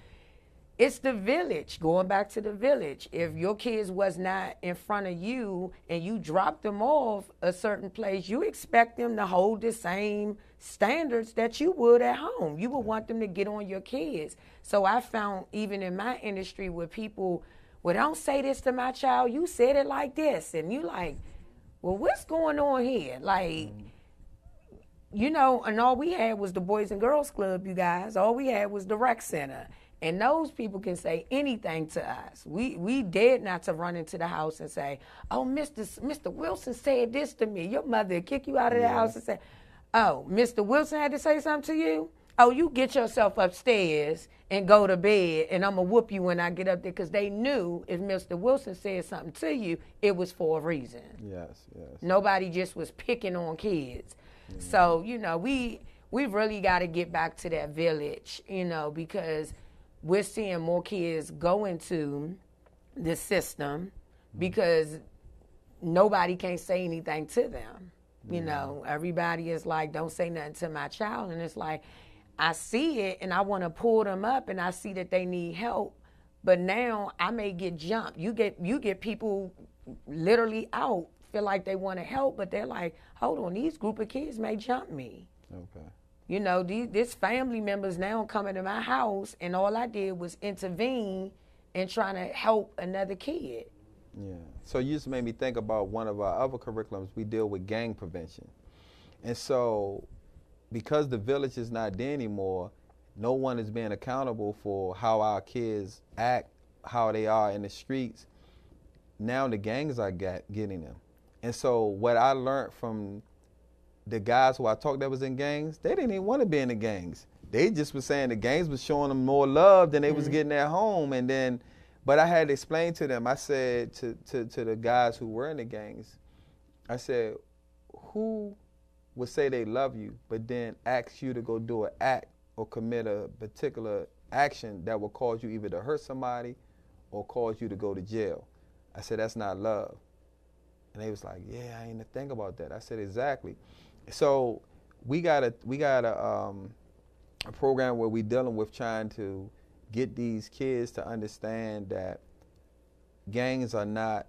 It's the village, going back to the village. If your kids was not in front of you and you dropped them off a certain place, you expect them to hold the same standards that you would at home. You would want them to get on your kids. So I found even in my industry where people, well, don't say this to my child, you said it like this. And you like, well, what's going on here? Like, you know, and all we had was the Boys and Girls Club, you guys. All we had was the rec center. And those people can say anything to us. We dared not to run into the house and say, oh, Mr. Wilson said this to me. Your mother would kick you out of the house and say, oh, Mr. Wilson had to say something to you? Oh, you get yourself upstairs and go to bed, and I'm going to whoop you when I get up there, because they knew if Mr. Wilson said something to you, it was for a reason. Yes, yes. Nobody just was picking on kids. So, you know, we've really got to get back to that village, you know, because we're seeing more kids go into the system because nobody can say anything to them. You know, everybody is like, don't say nothing to my child. And it's like, I see it and I want to pull them up and I see that they need help. But now I may get jumped. You get people literally out, feel like they want to help, but they're like, hold on, these group of kids may jump me. Okay. You know, this family members now coming to my house, and all I did was intervene and trying to help another kid. Yeah. So you just made me think about one of our other curriculums. We deal with gang prevention. And so because the village is not there anymore, no one is being accountable for how our kids act, how they are in the streets. Now the gangs are getting them. And so what I learned from the guys who I talked that was in gangs, they didn't even want to be in the gangs. They just were saying the gangs was showing them more love than they was getting at home. And then, but I had to explain to them, I said to the guys who were in the gangs, I said, who would say they love you, but then ask you to go do an act or commit a particular action that will cause you either to hurt somebody or cause you to go to jail? I said, that's not love. And they was like, yeah, I ain't even think about that. I said, exactly. So we got a program where we dealing with trying to get these kids to understand that gangs are not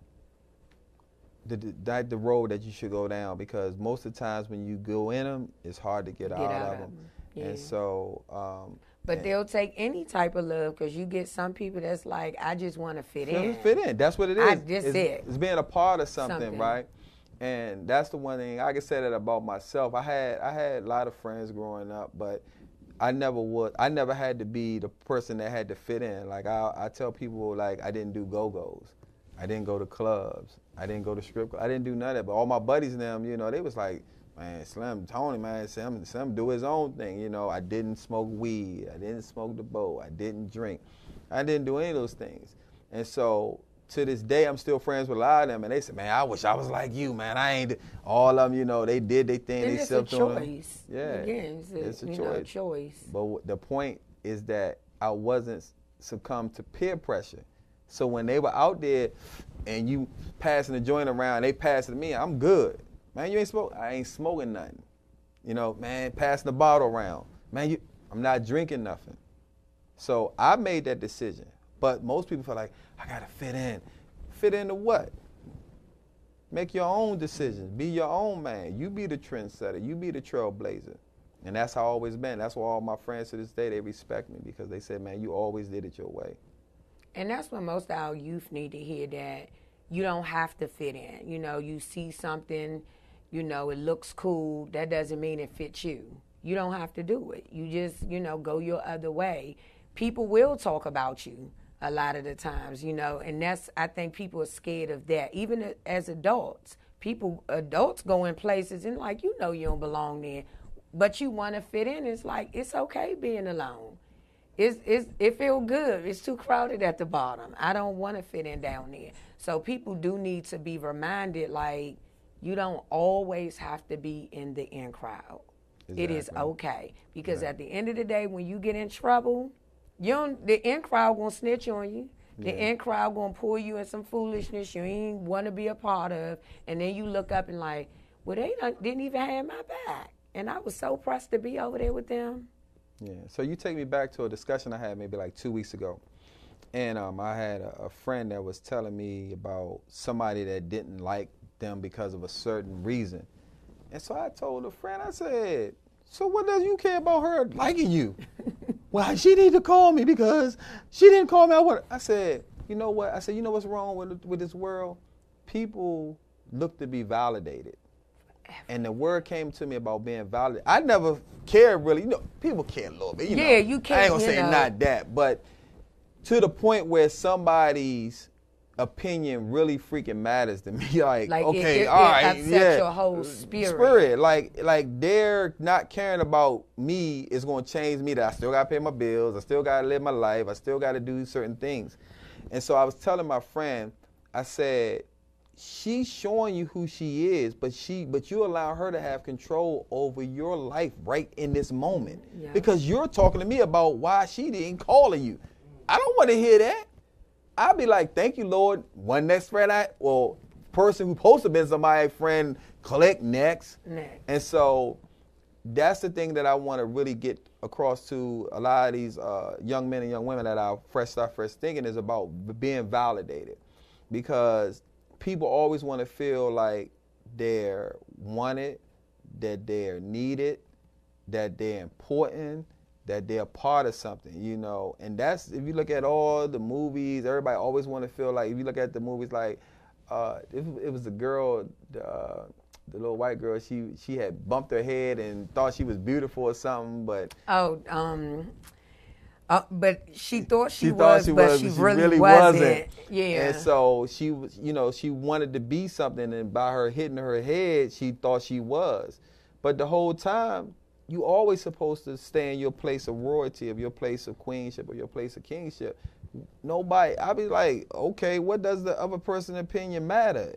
the road that you should go down, because most of the times when you go in them, it's hard to get out of them. Yeah. And so but they'll take any type of love, because you get some people that's like, I just want to fit in. Fit in. That's what it is. It's being a part of something, right? And that's the one thing I can say that about myself. I had a lot of friends growing up, but I never had to be the person that had to fit in. Like I tell people, like, I didn't do go-go's. I didn't go to clubs. I didn't go to strip clubs. I didn't do none of that. But all my buddies and them, you know, they was like, man, Slim, Tony, man, Slim do his own thing. You know, I didn't smoke weed. I didn't smoke the bowl. I didn't drink. I didn't do any of those things. And so to this day, I'm still friends with a lot of them. And they said, man, I wish I was like you, man. I ain't, all of them, you know, they did their thing. And they it's a choice. Yeah. Again, it's a choice. But the point is that I wasn't succumbed to peer pressure. So when they were out there and you passing the joint around, they passing to me, I'm good. Man, you ain't smoke? I ain't smoking nothing. You know, man, passing the bottle around. Man, I'm not drinking nothing. So I made that decision. But most people feel like, I got to fit in. Fit into what? Make your own decisions. Be your own man. You be the trendsetter. You be the trailblazer. And that's how I've always been. That's why all my friends to this day, they respect me, because they said, man, you always did it your way. And that's what most of our youth need to hear, that you don't have to fit in. You know, you see something, you know, it looks cool. That doesn't mean it fits you. You don't have to do it. You just, you know, go your other way. People will talk about you a lot of the times, you know, and I think people are scared of that. Even as adults, adults go in places and like, you know, you don't belong there, but you want to fit in. It's like, it's okay being alone. It feels good. It's too crowded at the bottom. I don't want to fit in down there. So people do need to be reminded, like, you don't always have to be in the in crowd. Exactly. It is okay. Because at the end of the day, when you get in trouble, the in crowd gonna snitch on you. The in crowd gonna pull you in some foolishness you ain't want to be a part of, and then you look up and like, well, they didn't even have my back, and I was so pressed to be over there with them. Yeah. So you take me back to a discussion I had maybe like 2 weeks ago, and I had a friend that was telling me about somebody that didn't like them because of a certain reason, and so I told a friend, I said, So what does you care about her liking you? Well, she need to call me because she didn't call me. I said, you know what? I said, you know what's wrong with this world? People look to be validated. And the word came to me about being validated. I never cared really. You know, people care a little bit. You can't. I ain't gonna say not that, but to the point where somebody's opinion really freaking matters to me. Like okay, all right, upsets your whole spirit. Like they're not caring about me is going to change me. That I still got to pay my bills. I still got to live my life. I still got to do certain things. And so I was telling my friend, I said, she's showing you who she is, but you allow her to have control over your life right in this moment. Yeah. Because you're talking to me about why she didn't call you. I don't want to hear that. I'll be like, thank you, Lord. One next friend, person who supposed to be somebody's friend, click next. And so that's the thing that I want to really get across to a lot of these young men and young women that are fresh thinking is about being validated. Because people always want to feel like they're wanted, that they're needed, that they're important, that they're part of something, you know. And that's, if you look at all the movies, everybody always want to feel like, if you look at the movies like, it was the girl, the little white girl, she had bumped her head and thought she was beautiful or something, but... but she thought she was, but she really wasn't. Yeah. And so she was, you know, she wanted to be something, and by her hitting her head, she thought she was. But the whole time, you always supposed to stay in your place of royalty, of your place of queenship, or your place of kingship. Nobody, I'll be like, okay, what does the other person's opinion matter?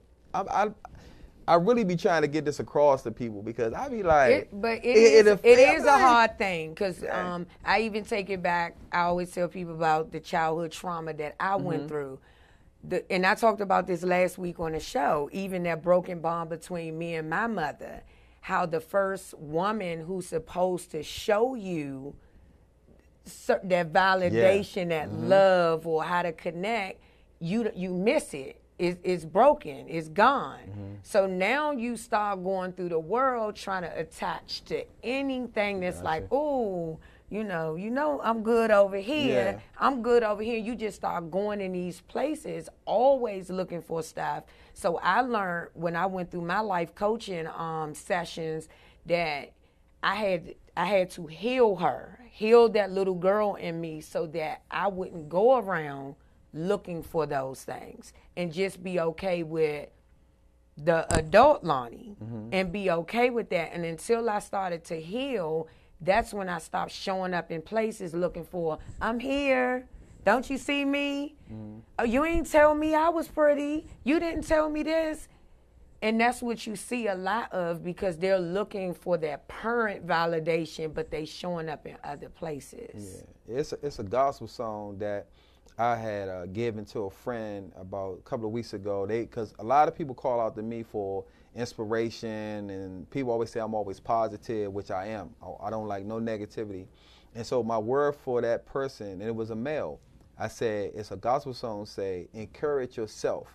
I really be trying to get this across to people, because I be like, it is a hard thing, because I even take it back. I always tell people about the childhood trauma that I went through. And I talked about this last week on the show, even that broken bond between me and my mother, how the first woman who's supposed to show you that validation, that love, or how to connect, you miss it. It's broken. It's gone. So now you start going through the world trying to attach to anything that's like, oh, you know, I'm good over here. Yeah. I'm good over here. You just start going in these places, always looking for stuff. So I learned when I went through my life coaching sessions that I had to heal that little girl in me, so that I wouldn't go around looking for those things, and just be okay with the adult Lonnie and be okay with that. And until I started to heal, that's when I stopped showing up in places looking for, I'm here. Don't you see me? Oh, you ain't tell me I was pretty. You didn't tell me this. And that's what you see a lot of, because they're looking for that parent validation, but they showing up in other places. Yeah, it's a gospel song that I had given to a friend about a couple of weeks ago. Because a lot of people call out to me for inspiration, and people always say I'm always positive, which I am. I don't like no negativity. And so my word for that person, and it was a male, I said, it's a gospel song, say, encourage yourself.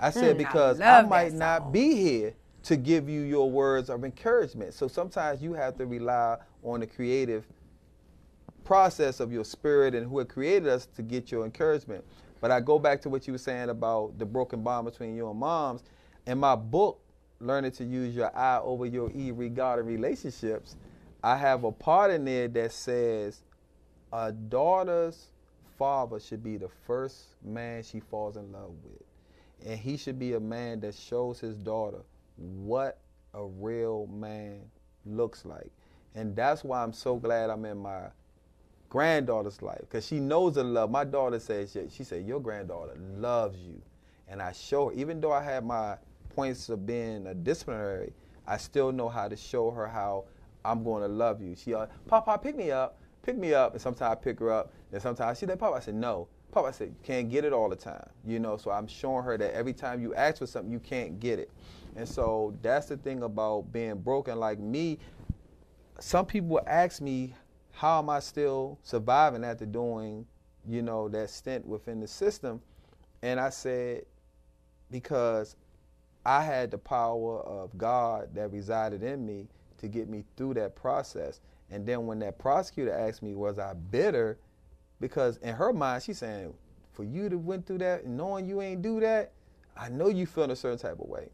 I said, because I might not be here to give you your words of encouragement. So sometimes you have to rely on the creative process of your spirit and who had created us to get your encouragement. But I go back to what you were saying about the broken bond between you and moms. In my book, Learning to Use Your I Over Your E Regarding Relationships, I have a part in there that says a daughter's father should be the first man she falls in love with. And he should be a man that shows his daughter what a real man looks like. And that's why I'm so glad I'm in my granddaughter's life, because she knows the love. My daughter says, she said, your granddaughter loves you. And I show her, even though I had my points of being a disciplinary, I still know how to show her how I'm going to love you. She, Papa, pick me up. And sometimes I pick her up. And sometimes she said, Papa, I said, no. Papa, I said, you can't get it all the time. You know, so I'm showing her that every time you ask for something, you can't get it. And so that's the thing about being broken. Like me, some people ask me, how am I still surviving after doing, you know, that stint within the system? And I said, because I had the power of God that resided in me to get me through that process. And then when that prosecutor asked me, was I bitter? Because in her mind, she's saying, for you to went through that and knowing you ain't do that, I know you feel a certain type of way.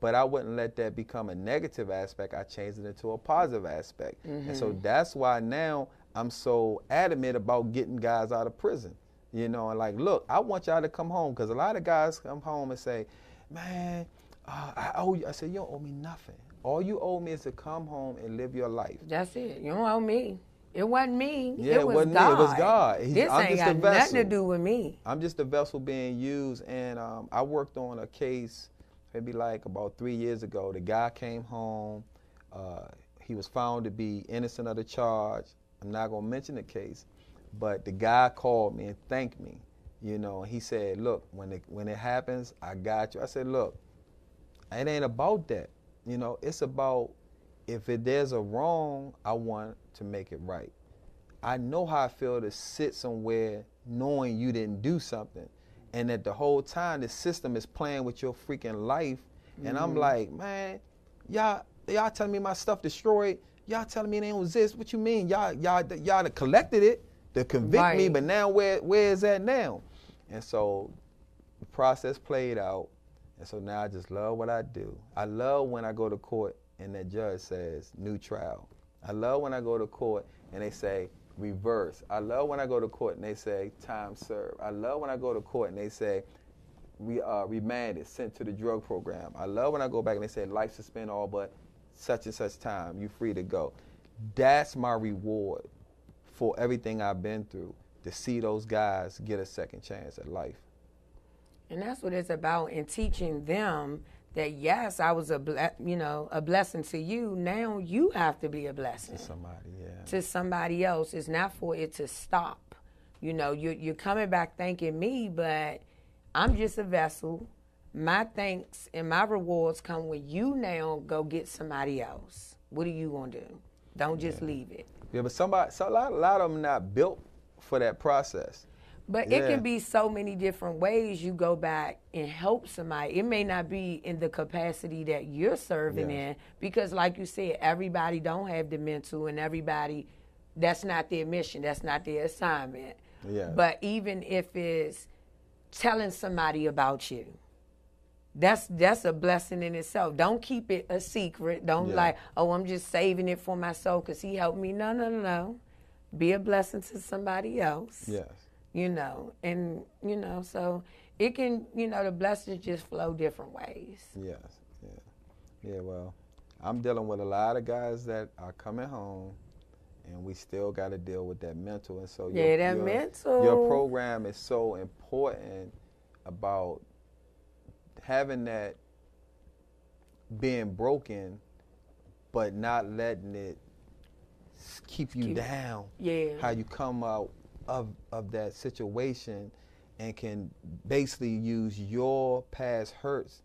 But I wouldn't let that become a negative aspect. I changed it into a positive aspect. And so that's why now I'm so adamant about getting guys out of prison. You know, and like, look, I want y'all to come home, because a lot of guys come home and say, man, I owe you. I said, you don't owe me nothing. All you owe me is to come home and live your life. That's it. You don't owe me. It wasn't me. Yeah, it was wasn't God. me. It was God. This I'm ain't just a got vessel. nothing to do with me. I'm just a vessel being used. And I worked on a case maybe like about 3 years ago. The guy came home. He was found to be innocent of the charge. I'm not going to mention the case, but the guy called me and thanked me. You know, he said, look, when it happens, I got you. I said, look, it ain't about that. You know, it's about, if there's a wrong, I want to make it right. I know how I feel to sit somewhere knowing you didn't do something, and that the whole time the system is playing with your freaking life. And I'm like, man, y'all telling me my stuff destroyed. Y'all telling me it ain't exist. What you mean? Y'all collected it to convict me, but now where is that now? And so the process played out, and so now I just love what I do. I love when I go to court and that judge says new trial. I love when I go to court and they say reverse. I love when I go to court and they say time served. I love when I go to court and they say remanded, sent to the drug program. I love when I go back and they say life suspend all but such and such time, you free to go. That's my reward for everything I've been through, to see those guys get a second chance at life. And that's what it's about, in teaching them that, yes, I was a blessing to you. Now you have to be a blessing to somebody, to somebody else. It's not for it to stop. You know, you're coming back thanking me, but I'm just a vessel. My thanks and my rewards come when you now go get somebody else. What are you gonna do? Don't just leave it. Yeah, but a lot of them not built for that process. But it can be so many different ways you go back and help somebody. It may not be in the capacity that you're serving in, because like you said, everybody don't have the mental, and everybody, that's not their mission, that's not their assignment. Yeah. But even if it's telling somebody about you, that's a blessing in itself. Don't keep it a secret. Don't like, oh, I'm just saving it for myself because he helped me. No. Be a blessing to somebody else. Yes. You know, and, you know, so it can, you know, the blessings just flow different ways. Yes, yeah, well, I'm dealing with a lot of guys that are coming home, and we still got to deal with that mental. And so mental. Your program is so important about having that being broken, but not letting it keep you down. Yeah. How you come out of that situation and can basically use your past hurts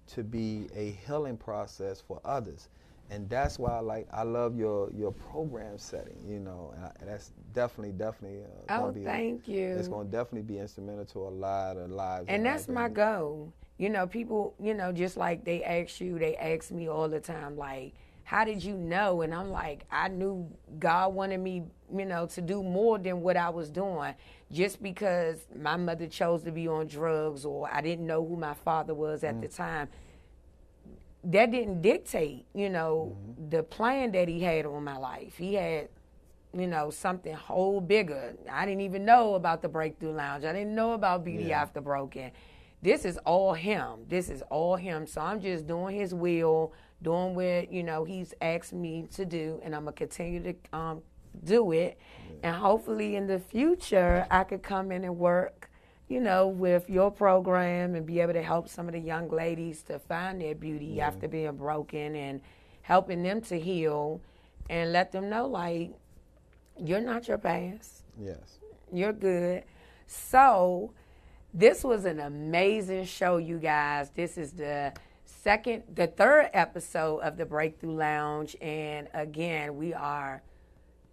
to be a healing process for others. And that's why I love your program setting, you know, and that's definitely thank you. It's going to definitely be instrumental to a lot of lives. And that's my goal. You know, people, you know, just like they ask me all the time, like, how did you know? And I'm like, I knew God wanted me, you know, to do more than what I was doing. Just because my mother chose to be on drugs, or I didn't know who my father was at the time, that didn't dictate, you know, the plan that he had on my life. He had, you know, something whole bigger. I didn't even know about the Breakthrough Lounge. I didn't know about Beauty After Broken. This is all him. This is all him. So I'm just doing his will, doing what, you know, he's asked me to do, and I'm going to continue to do it. And hopefully in the future, I could come in and work, you know, with your program and be able to help some of the young ladies to find their beauty after being broken, and helping them to heal and let them know, like, you're not your past. Yes. You're good. So this was an amazing show, you guys. This is the third episode of the Breakthrough Lounge. And again, we are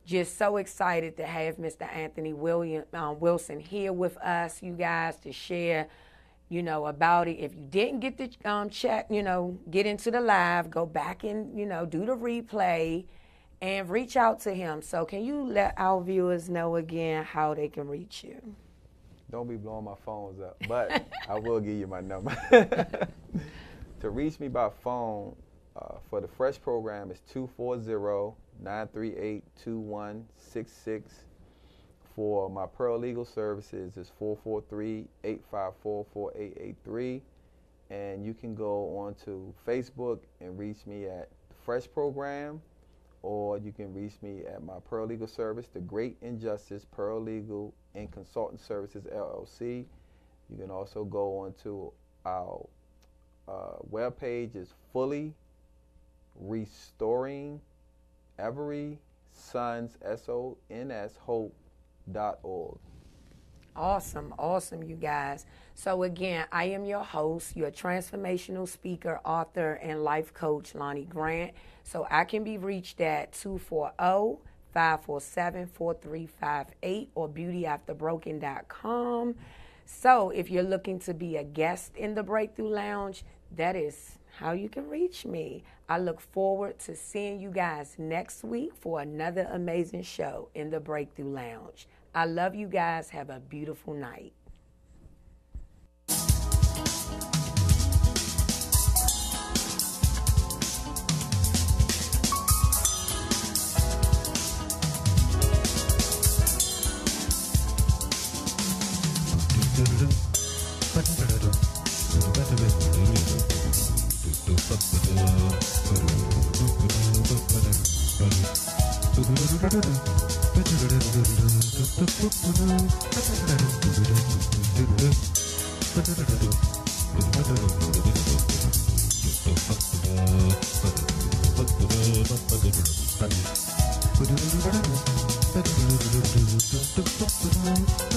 just so excited to have Mr. Anthony Wilson here with us, you guys, to share, about it. If you didn't get the check, get into the live, go back and, do the replay and reach out to him. So can you let our viewers know again how they can reach you? Don't be blowing my phones up, but I will give you my number. To reach me by phone for the Fresh program is 240-938-2166. For my paralegal services, it's 443-854-4883. And you can go on to Facebook and reach me at the Fresh Program, or you can reach me at my paralegal service, The Great Injustice Paralegal and Consultant Services, LLC. You can also go on to our webpage, is Fully Restoring Every Son's, SONS, Hope.org. Awesome, you guys. So again, I am your host, your transformational speaker, author, and life coach, Lonnie Grant. So I can be reached at 240-547-4358 or beautyafterbroken.com. So if you're looking to be a guest in the Breakthrough Lounge, that is how you can reach me. I look forward to seeing you guys next week for another amazing show in the Breakthrough Lounge. I love you guys. Have a beautiful night. Thank you.